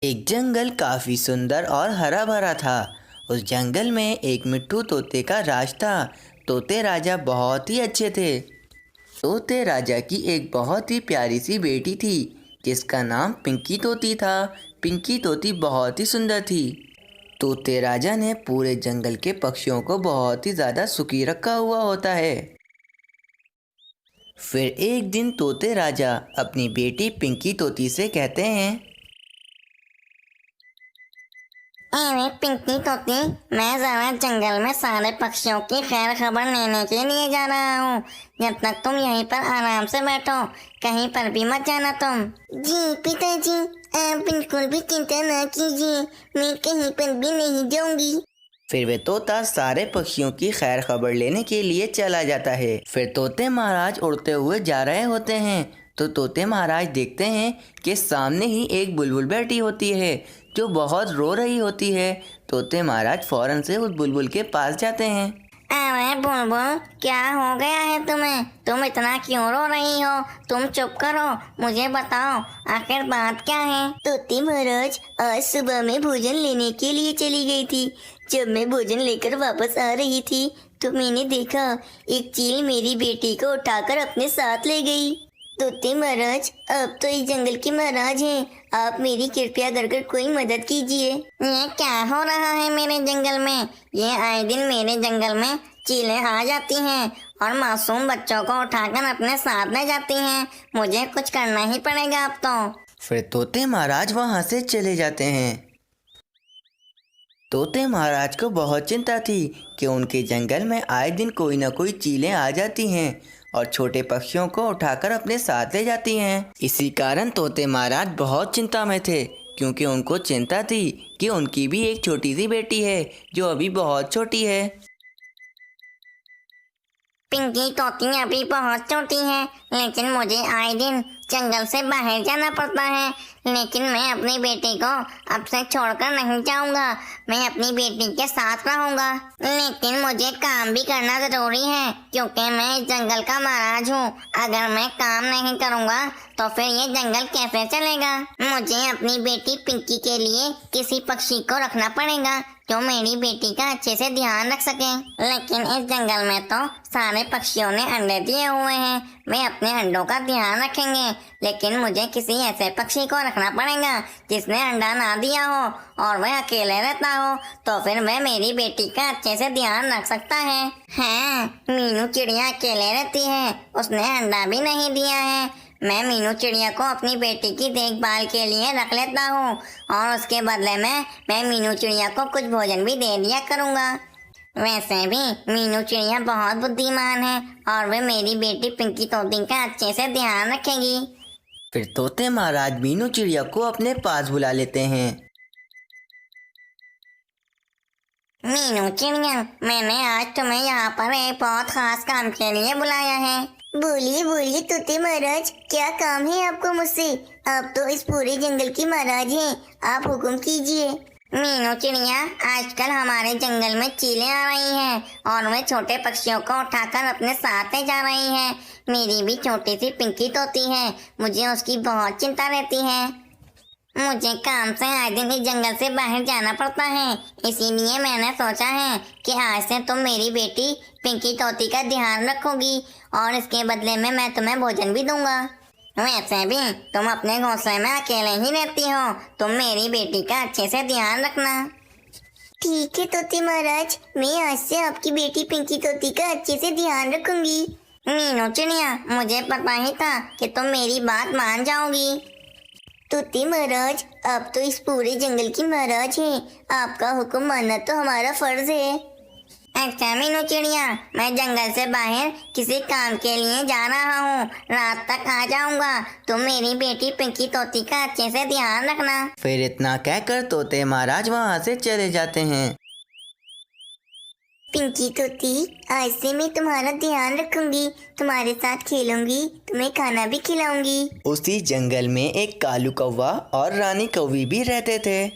एक जंगल काफी सुंदर और हरा भरा था। उस जंगल में एक मिट्ठू तोते का राज था। तोते राजा बहुत ही अच्छे थे। तोते राजा की एक बहुत ही प्यारी सी बेटी थी जिसका नाम पिंकी तोती था। पिंकी तोती बहुत ही सुंदर थी। तोते राजा ने पूरे जंगल के पक्षियों को बहुत ही ज़्यादा सुखी रखा हुआ होता है। फिर एक दिन तोते राजा अपनी बेटी पिंकी तोती से कहते हैं, अरे पिंकी तोती, मैं जरा जंगल में सारे पक्षियों की खैर खबर लेने के लिए जा रहा हूँ। जब तक तुम यहीं पर आराम से बैठो, कहीं पर भी मत जाना तुम। जी पिताजी, आप बिल्कुल भी चिंता ना कीजिए, मैं कहीं पर भी नहीं जाऊंगी। फिर वे तोता सारे पक्षियों की खैर खबर लेने के लिए चला जाता है। फिर तोते महाराज उड़ते हुए जा रहे होते हैं तो तोते महाराज देखते हैं कि सामने ही एक बुलबुल बैठी होती है जो बहुत रो रही होती है। तोते महाराज फौरन से उस बुलबुल के पास जाते हैं। अरे बुलबुल, क्या हो गया है तुम्हें? तुम इतना क्यों रो रही हो? तुम चुप करो, मुझे बताओ आखिर बात क्या है? तोते महाराज, आज सुबह में भोजन लेने के लिए चली गई थी। जब मैं भोजन लेकर वापस आ रही थी तो मैंने देखा एक चील मेरी बेटी को उठाकर अपने साथ ले गई। तोते महाराज, आप तो इस जंगल के महाराज हैं, आप मेरी कृपया कर कोई मदद कीजिए। ये क्या हो रहा है मेरे जंगल में? ये आए दिन मेरे जंगल में चीलें आ जाती हैं और मासूम बच्चों को उठाकर अपने साथ ले जाती हैं। मुझे कुछ करना ही पड़ेगा अब तो। फिर तोते महाराज वहाँ से चले जाते हैं। तोते महाराज को बहुत चिंता थी कि उनके जंगल में आए दिन कोई ना कोई चीलें आ जाती हैं और छोटे पक्षियों को उठाकर अपने साथ ले जाती हैं। इसी कारण तोते महाराज बहुत चिंता में थे क्योंकि उनको चिंता थी कि उनकी भी एक छोटी सी बेटी है जो अभी बहुत छोटी है। पिंकी तोती अभी बहुत छोटी है, लेकिन मुझे आए दिन जंगल से बाहर जाना पड़ता है। लेकिन मैं अपनी बेटी को अब से छोड़कर नहीं जाऊंगा, मैं अपनी बेटी के साथ रहूंगा। लेकिन मुझे काम भी करना जरूरी है क्योंकि मैं इस जंगल का महाराज हूँ। अगर मैं काम नहीं करूंगा तो फिर ये जंगल कैसे चलेगा? मुझे अपनी बेटी पिंकी के लिए किसी पक्षी को रखना पड़ेगा जो मेरी बेटी का अच्छे से ध्यान रख सके। लेकिन इस जंगल में तो सारे पक्षियों ने अंडे दिए हुए हैं, वे अपने अंडों का ध्यान रखेंगे। लेकिन मुझे किसी ऐसे पक्षी को रखना पड़ेगा जिसने अंडा ना दिया हो और वह अकेले रहता हो, तो फिर वह मेरी बेटी का अच्छे से ध्यान रख सकता है। हाँ, मीनू चिड़िया अकेले रहती है, उसने अंडा भी नहीं दिया है। मैं मीनू चिड़िया को अपनी बेटी की देखभाल के लिए रख लेता हूँ और उसके बदले में मैं मीनू चिड़िया को कुछ भोजन भी दे दिया करूँगा। वैसे भी मीनू चिड़िया बहुत बुद्धिमान है और वे मेरी बेटी पिंकी तोती का अच्छे से ध्यान रखेगी। फिर तोते महाराज मीनू चिड़िया को अपने पास बुला लेते हैं। मीनू चिड़िया, मैंने आज तुम्हें यहाँ पर एक बहुत खास काम के लिए बुलाया है। बोलिए बोलिए तोते महाराज, क्या काम है आपको मुझसे? आप तो इस पूरे जंगल की महाराज हैं, आप हुक्म कीजिए। मीनू चिड़िया, आजकल हमारे जंगल में चीलें आ रही हैं और वे छोटे पक्षियों को उठाकर अपने साथ ले जा रही हैं। मेरी भी छोटी सी पिंकी तोती है, मुझे उसकी बहुत चिंता रहती है। मुझे काम से आए दिन इस जंगल से बाहर जाना पड़ता है, इसीलिए मैंने सोचा है कि आज से तुम मेरी बेटी पिंकी तोती का ध्यान रखोगी और इसके बदले में मैं तुम्हें भोजन भी दूंगा। वैसे भी तुम अपने घोंसले में अकेले ही रहती हो, तुम मेरी बेटी का अच्छे से ध्यान रखना। ठीक है तोते महाराज, मैं आज से आपकी बेटी पिंकी तोती का अच्छे से ध्यान रखूंगी। मीनू चिड़िया, मुझे पता ही था कि तुम मेरी बात मान जाओगी। तोते महाराज, आप तो इस पूरे जंगल की महाराज हैं, आपका हुक्म मानना तो हमारा फर्ज है। अच्छा मीनू चिड़िया, मैं जंगल से बाहर किसी काम के लिए जा रहा हूँ, रात तक आ जाऊंगा। तुम मेरी बेटी पिंकी तोती का अच्छे से ध्यान रखना। फिर इतना कहकर तोते महाराज वहाँ से चले जाते हैं। पिंकी तोती, आज से मैं तुम्हारा ध्यान रखूंगी, तुम्हारे साथ खेलूंगी, तुम्हें खाना भी खिलाऊंगी। उसी जंगल में एक कालू कौवा और रानी कौवी भी रहते थे।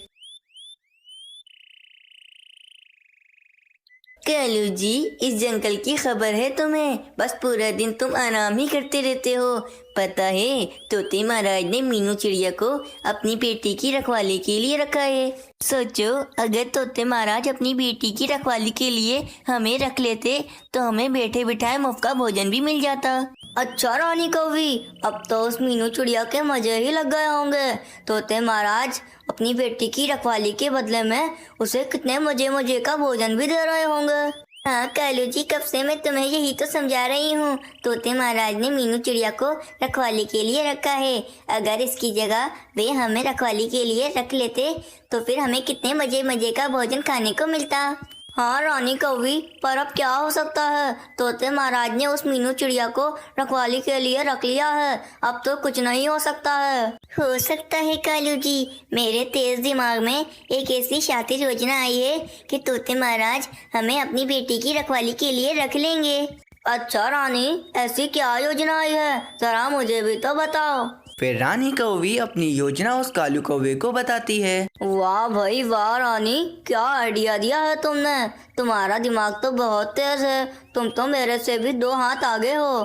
कालू जी, इस जंगल की खबर है तुम्हें? बस पूरा दिन तुम आराम ही करते रहते हो, पता है, तोते महाराज ने मीनू चिड़िया को अपनी बेटी की रखवाली के लिए रखा है। सोचो, अगर तोते महाराज अपनी बेटी की रखवाली के लिए हमें रख लेते तो हमें बैठे बिठाए मुफ्त का भोजन भी मिल जाता। अच्छा रानी कौवी, अब तो उस मीनू चिड़िया के मजे ही लग गए होंगे। तोते महाराज अपनी बेटी की रखवाली के बदले में उसे कितने मजे मजे का भोजन भी दे रहे होंगे। हाँ कालू जी, कब से मैं तुम्हें यही तो समझा रही हूँ। तोते महाराज ने मीनू चिड़िया को रखवाली के लिए रखा है। अगर इसकी जगह वे हमें रखवाली के लिए रख लेते तो फिर हमें कितने मजे मजे का भोजन खाने को मिलता। हाँ रानी कौवी, पर अब क्या हो सकता है, तोते महाराज ने उस मीनू चिड़िया को रखवाली के लिए रख लिया है। अब तो कुछ नहीं हो सकता है। हो सकता है कालू जी, मेरे तेज दिमाग में एक ऐसी शातिर योजना आई है कि तोते महाराज हमें अपनी बेटी की रखवाली के लिए रख लेंगे। अच्छा रानी, ऐसी क्या योजना आई है, जरा मुझे भी तो बताओ। फिर रानी कौवी अपनी योजना उस कालू कौवे को बताती है। वाह भाई वाह रानी, क्या आइडिया दिया है तुमने। तुम्हारा दिमाग तो बहुत तेज है, तुम तो मेरे से भी 2 हाथ आगे हो।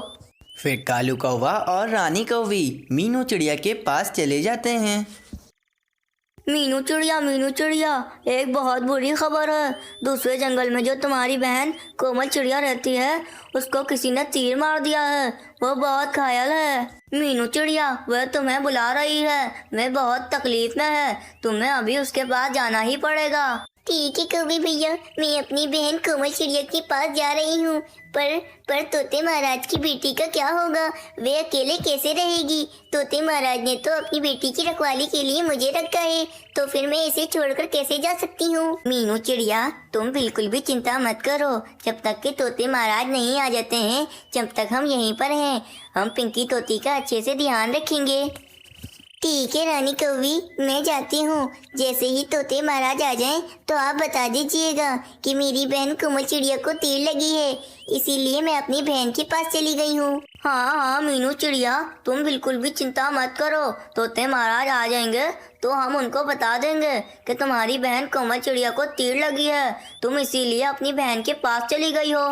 फिर कालू कौवा और रानी कौवी मीनू चिड़िया के पास चले जाते हैं। मीनू चिड़िया, एक बहुत बुरी खबर है। दूसरे जंगल में जो तुम्हारी बहन कोमल चिड़िया रहती है, उसको किसी ने तीर मार दिया है। वो बहुत घायल है। मीनू चिड़िया, वह तुम्हें बुला रही है, मैं बहुत तकलीफ में है, तुम्हें अभी उसके पास जाना ही पड़ेगा। ठीक है कौवे भैया, मैं अपनी बहन कोमल चिड़िया के पास जा रही हूँ। पर तोते महाराज की बेटी का क्या होगा, वे अकेले कैसे रहेगी। तोते महाराज ने तो अपनी बेटी की रखवाली के लिए मुझे रखा है, तो फिर मैं इसे छोड़कर कैसे जा सकती हूँ। मीनू चिड़िया, तुम बिल्कुल भी चिंता मत करो। जब तक के तोते महाराज नहीं आ जाते हैं, जब तक हम यहीं पर हैं, हम पिंकी तोती का अच्छे से ध्यान रखेंगे। ठीक है रानी कौवी, मैं जाती हूँ। जैसे ही तोते महाराज आ जाएं तो आप बता दीजिएगा कि मेरी बहन कोमल चिड़िया को तीर लगी है, इसीलिए मैं अपनी बहन के पास चली गई हूँ। हाँ मीनू चिड़िया, तुम बिल्कुल भी चिंता मत करो। तोते महाराज आ जाएंगे तो हम उनको बता देंगे कि तुम्हारी बहन कोमल चिड़िया को तीर लगी है, तुम इसीलिए अपनी बहन के पास चली गई हो।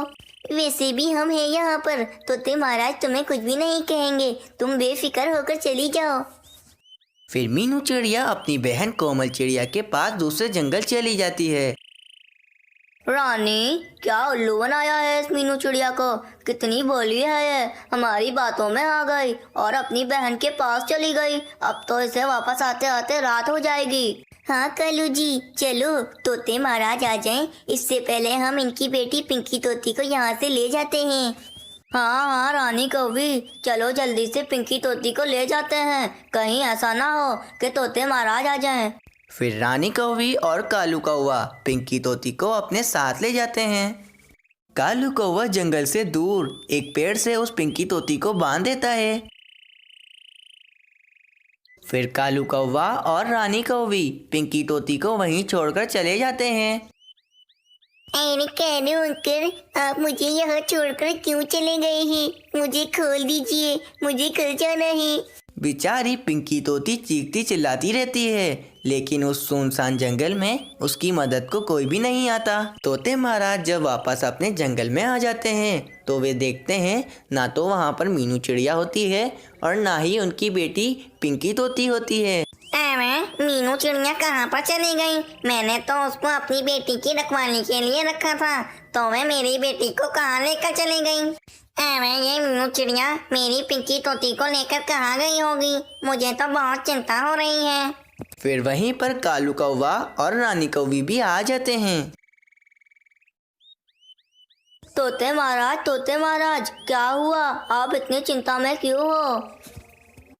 वैसे भी हम हैं यहाँ पर, तोते महाराज तुम्हें कुछ भी नहीं कहेंगे, तुम बेफिक्र होकर चली जाओ। फिर मीनू चिड़िया अपनी बहन कोमल चिड़िया के पास दूसरे जंगल चली जाती है। रानी, क्या उल्लू बनाया है इस मीनू चिड़िया को, कितनी भोली है ये, हमारी बातों में आ गई और अपनी बहन के पास चली गई। अब तो इसे वापस आते आते रात हो जाएगी। हाँ कालू जी, चलो तोते महाराज आ जाएं, इससे पहले हम इनकी बेटी पिंकी तोती को यहाँ से ले जाते हैं। हाँ रानी कौवी, चलो जल्दी से पिंकी तोती को ले जाते हैं, कहीं ऐसा ना हो कि तोते महाराज आ जाएं। फिर रानी कौवी और कालू कौवा पिंकी तोती को अपने साथ ले जाते हैं। कालू कौवा जंगल से दूर एक पेड़ से उस पिंकी तोती को बांध देता है। फिर कालू कौवा और रानी कौवी पिंकी तोती को वहीं छोड़कर चले जाते हैं। अरे कालू अंकल, आप मुझे यहाँ छोड़कर क्यों चले गए हैं? मुझे खोल दीजिए, मुझे घर जाना है। बेचारी पिंकी तोती चीखती चिल्लाती रहती है, लेकिन उस सुनसान जंगल में उसकी मदद को कोई भी नहीं आता। तोते महाराज जब वापस अपने जंगल में आ जाते हैं तो वे देखते हैं ना तो वहाँ पर मीनू चिड़िया होती है और ना ही उनकी बेटी पिंकी तोती होती है। अरे मीनू चिड़िया कहाँ पर चली गई? मैंने तो उसको अपनी बेटी की रखवाली के लिए रखा था, तो वह मेरी बेटी को कहाँ लेकर चली गई? अरे ये मीनू चिड़िया मेरी पिंकी तोती को लेकर कहाँ गई होगी? मुझे तो बहुत चिंता हो रही है। फिर वहीं पर कालू कौवा और रानी कौवी भी आ जाते हैं। तोते महाराज, क्या हुआ? आप इतनी चिंता में क्यों हो?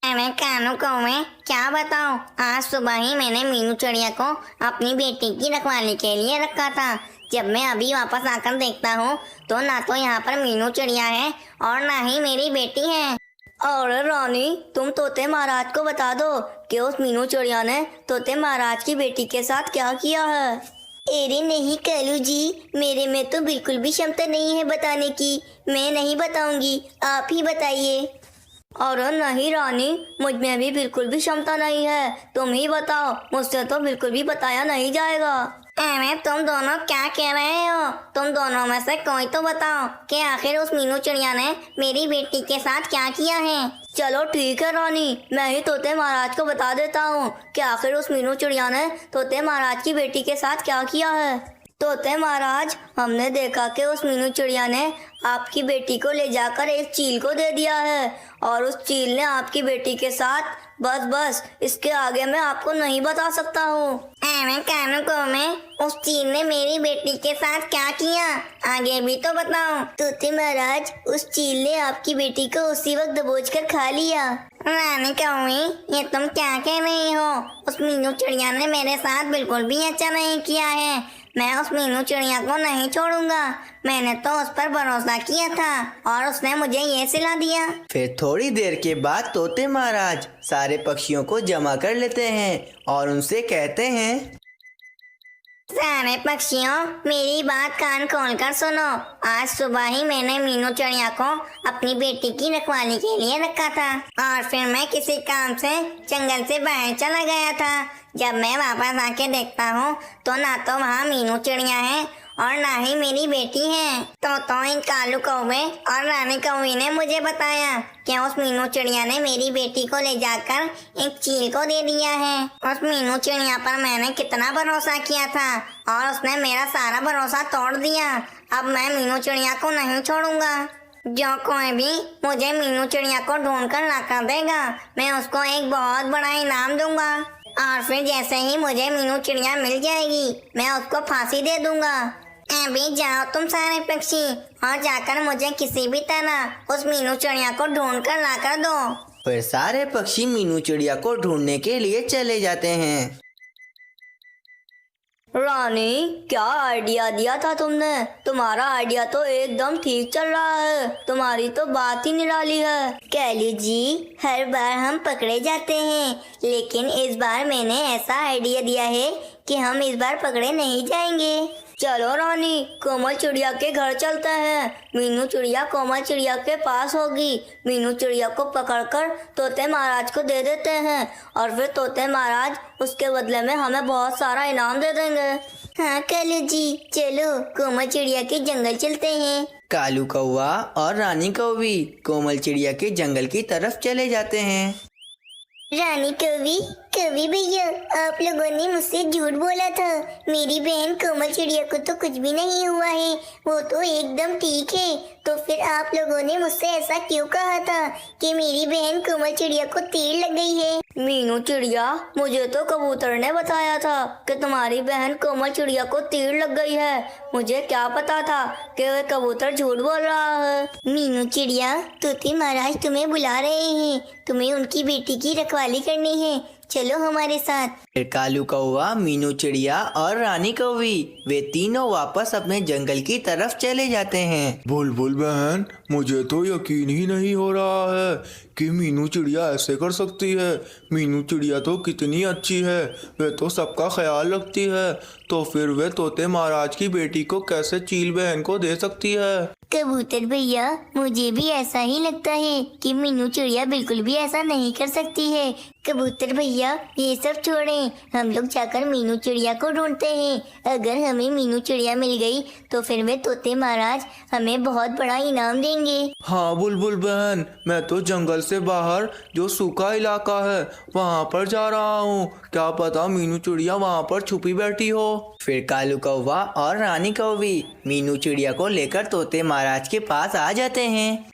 अरे कानू कौवे, क्या बताऊं, आज सुबह ही मैंने मीनू चिड़िया को अपनी बेटी की रखवाली के लिए रखा था। जब मैं अभी वापस आकर देखता हूँ तो ना तो यहाँ पर मीनू चिड़िया है और ना ही मेरी बेटी है। और रानी, तुम तोते महाराज को बता दो कि उस मीनू चिड़िया ने तोते महाराज की बेटी के साथ क्या किया है। अरे नहीं कालू जी, मेरे में तो बिल्कुल भी क्षमता नहीं है बताने की, मैं नहीं बताऊंगी, आप ही बताइए। अरे नहीं रानी, मुझ में भी बिल्कुल भी क्षमता नहीं है, तुम ही बताओ, मुझसे तो बिल्कुल भी बताया नहीं जाएगा। अरे तुम दोनों क्या कह रहे हो? तुम दोनों में से कोई तो बताओ कि आखिर उस मीनू चिड़िया ने मेरी बेटी के साथ क्या किया है। चलो ठीक है रानी, मैं ही तोते महाराज को बता देता हूँ कि आखिर उस मीनू चिड़िया ने तोते महाराज की बेटी के साथ क्या किया है। तोते महाराज, हमने देखा कि उस मीनू चिड़िया ने आपकी बेटी को ले जाकर एक चील को दे दिया है और उस चील ने आपकी बेटी के साथ बस इसके आगे मैं आपको नहीं बता सकता हूँ। अरे कानू को मैं उस चील ने मेरी बेटी के साथ क्या किया आगे भी तो बताओ। तोते महाराज, उस चील ने आपकी बेटी को उसी वक्त दबोच कर खा लिया। रानी कौवी, ये तुम क्या कह रही हो? उस मीनू चिड़िया ने मेरे साथ बिल्कुल भी अच्छा नहीं किया है। मैं उस मीनू चिड़िया को नहीं छोड़ूंगा। मैंने तो उस पर भरोसा किया था और उसने मुझे ये सिला दिया। फिर थोड़ी देर के बाद तोते महाराज सारे पक्षियों को जमा कर लेते हैं और उनसे कहते हैं, सारे पक्षियों, मेरी बात कान खोलकर सुनो। आज सुबह ही मैंने मीनू चिड़िया को अपनी बेटी की रखवाली के लिए रखा था और फिर मैं किसी काम से जंगल से बाहर चला गया था। जब मैं वापस आके देखता हूँ तो ना तो वहाँ मीनू चिड़िया है और ना ही मेरी बेटी है। तो इन कालू कौवे और रानी कौवी ने मुझे बताया कि उस मीनू चिड़िया ने मेरी बेटी को ले जाकर एक चील को दे दिया है। उस मीनू चिड़िया पर मैंने कितना भरोसा किया था और उसने मेरा सारा भरोसा तोड़ दिया। अब मैं मीनू चिड़िया को नहीं छोड़ूंगा। जो कोई भी मुझे मीनू चिड़िया को ढूंढ कर लाकर देगा, मैं उसको एक बहुत बड़ा इनाम दूंगा और फिर जैसे ही मुझे मीनू चिड़िया मिल जाएगी, मैं उसको फांसी दे दूंगा। अभी जाओ तुम सारे पक्षी और जाकर मुझे किसी भी तरह उस मीनू चिड़िया को ढूंढ कर ला कर दो। फिर सारे पक्षी मीनू चिड़िया को ढूंढने के लिए चले जाते हैं। रानी, क्या आइडिया दिया था तुमने? तुम्हारा आइडिया तो एकदम ठीक चल रहा है। तुम्हारी तो बात ही निराली है। कालू जी, हर बार हम पकड़े जाते हैं, लेकिन इस बार मैंने ऐसा आइडिया दिया है कि हम इस बार पकड़े नहीं जाएंगे। चलो रानी, कोमल चिड़िया के घर चलते हैं। मीनू चिड़िया कोमल चिड़िया के पास होगी। मीनू चिड़िया को पकड़कर तोते महाराज को दे देते हैं और फिर तोते महाराज उसके बदले में हमें बहुत सारा इनाम दे देंगे। हाँ कालू जी, चलो कोमल चिड़िया के जंगल चलते हैं। कालू कौवा और रानी कौवी कोमल चिड़िया के जंगल की तरफ चले जाते हैं। रानी कवि भैया, आप लोगों ने मुझसे झूठ बोला था। मेरी बहन कोमल चिड़िया को तो कुछ भी नहीं हुआ है, वो तो एकदम ठीक है। तो फिर आप लोगों ने मुझसे ऐसा क्यों कहा था कि मेरी बहन कोमल चिड़िया को तीर लग गई है? मीनू चिड़िया, मुझे तो कबूतर ने बताया था कि तुम्हारी बहन कोमल चिड़िया को तीर लग गई है। मुझे क्या पता था कि वह कबूतर झूठ बोल रहा है। मीनू चिड़िया, तोते महाराज तुम्हें बुला रहे हैं। तुम्हें उनकी बेटी की रखवाली करनी है, चलो हमारे साथ। फिर कालू कौवा, मीनू चिड़िया और रानी कौवी वे तीनों वापस अपने जंगल की तरफ चले जाते हैं। बुलबुल बहन, मुझे तो यकीन ही नहीं हो रहा है कि मीनू चिड़िया ऐसे कर सकती है। मीनू चिड़िया तो कितनी अच्छी है, वे तो सबका ख्याल रखती है। तो फिर वे तोते महाराज की बेटी को कैसे चील बहन को दे सकती है? कबूतर भैया, मुझे भी ऐसा ही लगता है कि मीनू चिड़िया बिल्कुल भी ऐसा नहीं कर सकती है। कबूतर भैया, ये सब छोड़ें, हम लोग जाकर मीनू चिड़िया को ढूंढते हैं। अगर हमें मीनू चिड़िया मिल गई तो फिर वे तोते महाराज हमें बहुत बड़ा इनाम देंगे। हाँ बुलबुल बहन, मैं तो जंगल से बाहर जो सूखा इलाका है वहाँ पर जा रहा हूँ। क्या पता मीनू चिड़िया वहाँ पर छुपी बैठी हो। फिर कालू कौवा और रानी कौवी मीनू चिड़िया को लेकर तोते महाराज के पास आ जाते हैं।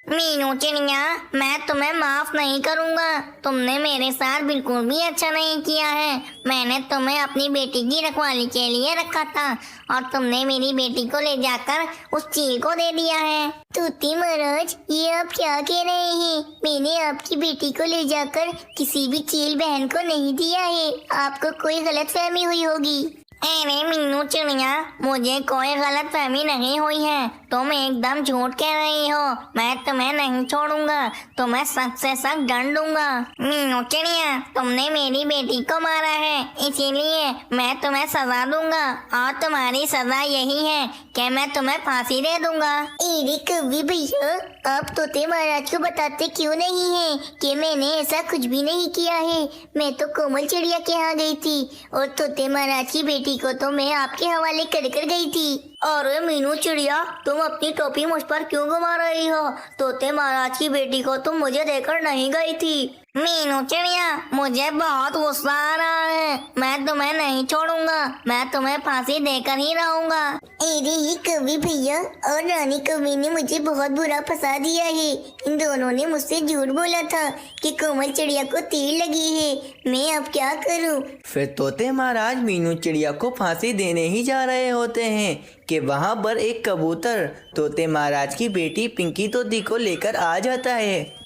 मीनू चिड़िया, मैं तुम्हें माफ नहीं करूँगा। तुमने मेरे साथ बिल्कुल भी अच्छा नहीं किया है। मैंने तुम्हें अपनी बेटी की रखवाली के लिए रखा था और तुमने मेरी बेटी को ले जाकर उस चील को दे दिया है। तोते महाराज, ये आप क्या कह रहे हैं? मैंने आपकी बेटी को ले जाकर किसी भी चील बहन को नहीं दिया है। आपको कोई गलतफहमी हुई होगी। अरे मीनू चिड़िया, मुझे कोई गलत फहमी नहीं हुई है। तुम एकदम झूठ कह रही हो। मैं तुम्हें नहीं छोड़ूंगा, तुम्हें सख्त से सख्त दंड दूंगा। मीनू चिड़िया, तुमने मेरी बेटी को मारा है, इसीलिए मैं तुम्हें सजा दूंगा और तुम्हारी सजा यही है कि मैं तुम्हें फांसी दे दूंगा। अरे कभी भैया, आप तोते महाराज को बताते क्यों नहीं है कि मैंने ऐसा कुछ भी नहीं किया है। मैं तो कोमल चिड़िया के यहाँ गई थी और तोते महाराज की बेटी को तो मैं आपके हवाले कर गई थी। अरे मीनू चिड़िया, तुम अपनी टोपी मुझ पर क्यों घुमा रही हो? तोते महाराज की बेटी को तुम मुझे देकर नहीं गई थी। मीनू चिड़िया, मुझे बहुत गुस्सा आ रहा है। मैं तुम्हें नहीं छोड़ूंगा, मैं तुम्हें फांसी देकर ही रहूंगा। अरे ये कवि भैया और रानी कवि ने मुझे बहुत बुरा फंसा दिया है। इन दोनों ने मुझसे झूठ बोला था कि कोमल चिड़िया को तीर लगी है। मैं अब क्या करूं? फिर तोते महाराज मीनू चिड़िया को फांसी देने ही जा रहे होते हैं कि वहाँ पर एक कबूतर तोते महाराज की बेटी पिंकी तोती को लेकर आ जाता है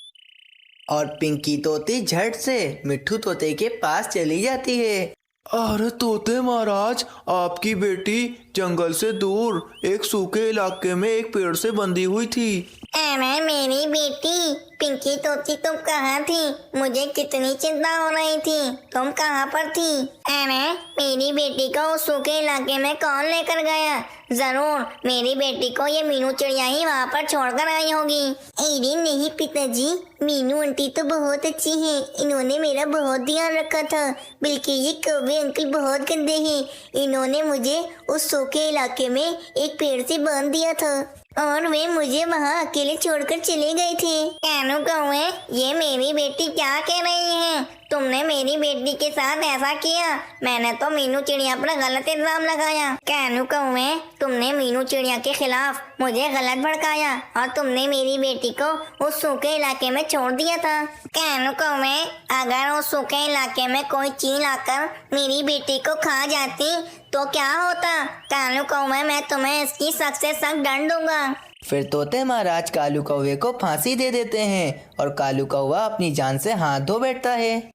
और पिंकी तोती झट से मिट्ठू तोते के पास चली जाती है। अरे तोते महाराज, आपकी बेटी जंगल से दूर एक सूखे इलाके में एक पेड़ से बंधी हुई थी। अरे मेरी बेटी पिंकी तोती, तुम कहाँ थी? मुझे कितनी चिंता हो रही थी। तुम कहाँ पर थी? अरे मेरी बेटी को उस सूखे इलाके में कौन लेकर गया? जरूर मेरी बेटी को ये मीनू चिड़िया ही वहाँ पर छोड़कर आई होगी। अरे नहीं पिताजी, मीनू आंटी तो बहुत अच्छी है, इन्होंने मेरा बहुत ध्यान रखा था। बल्कि ये कौवे अंकल बहुत गंदे हैं, इन्होंने मुझे उस सूखे इलाके में एक पेड़ से बांध दिया था और वे मुझे वहाँ अकेले छोड़कर चले गए थे। कानू कौवे, ये मेरी बेटी क्या कह रही है? तुमने मेरी बेटी के साथ ऐसा किया? मैंने तो मीनू चिड़िया पर गलत इल्जाम लगाया। कानू कौवे, तुमने मीनू चिड़िया के खिलाफ मुझे गलत भड़काया और तुमने मेरी बेटी को उस सूखे इलाके में छोड़ दिया था। कानू कौवे, अगर उस सूखे इलाके में कोई चील आकर मेरी बेटी को खा जाती तो क्या होता? कानू कौवे, मैं तुम्हें इसकी सख्त से सख्त दंड दूंगा। फिर तोते महाराज कालू कौवे को फांसी दे देते हैं और कालू कौवा अपनी जान से हाथ धो बैठता है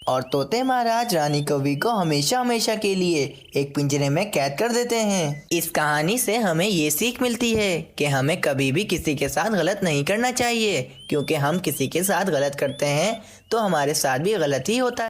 और तोते महाराज रानी कौवी को हमेशा हमेशा के लिए एक पिंजरे में कैद कर देते हैं। इस कहानी से हमें ये सीख मिलती है कि हमें कभी भी किसी के साथ गलत नहीं करना चाहिए, क्योंकि हम किसी के साथ गलत करते हैं तो हमारे साथ भी गलत ही होता है।